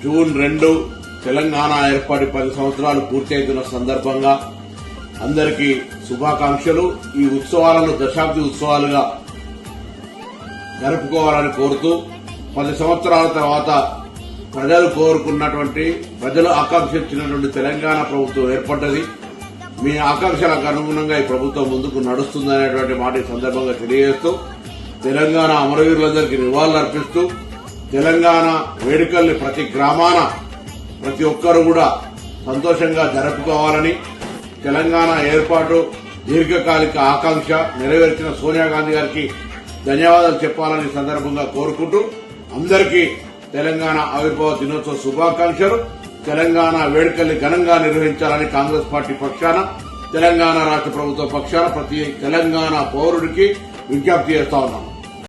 June 2 Telangana ఏర్పడి 10 సంవత్సరాలు పూర్తి అవుతున్న సందర్భంగా అందరికీ శుభాకాంక్షలు. ఈ ఉత్సవాలను దశాబ్ది ఉత్సవాలుగా జరుపుకోవాలని కోరుతూ 10 సంవత్సరాల తర్వాత ప్రజలు కోరుకున్నటువంటి, ప్రజలు ఆకాంక్షించినటువంటి తెలంగాణ ప్రభుత్వం ఏర్పడ్డది. మీ ఆకాంక్షలకు అనుగుణంగా ఈ ప్రభుత్వం ముందుకు నడుస్తుందనేటువంటి మాట ఈ సందర్భంగా తెలియజేస్తూ, తెలంగాణ అమరవీరులందరికీ నివాళులర్పిస్తూ, తెలంగాణ వేడుకల్ని ప్రతి గ్రామాన ప్రతి ఒక్కరూ కూడా సంతోషంగా జరుపుకోవాలని, తెలంగాణ ఏర్పాటు దీర్ఘకాలిక ఆకాంక్ష నెరవేర్చిన సోనియా గాంధీ గారికి ధన్యవాదాలు చెప్పాలని సందర్భంగా కోరుకుంటూ, అందరికీ తెలంగాణ ఆవిర్భావ దినోత్సవ శుభాకాంక్షలు. తెలంగాణ వేడుకల్ని ఘనంగా నిర్వహించాలని కాంగ్రెస్ పార్టీ పక్షాన, తెలంగాణ రాష్ట్ర ప్రభుత్వ పక్షాన ప్రతి తెలంగాణ పౌరుడికి విజ్ఞప్తి చేస్తా ఉన్నాం.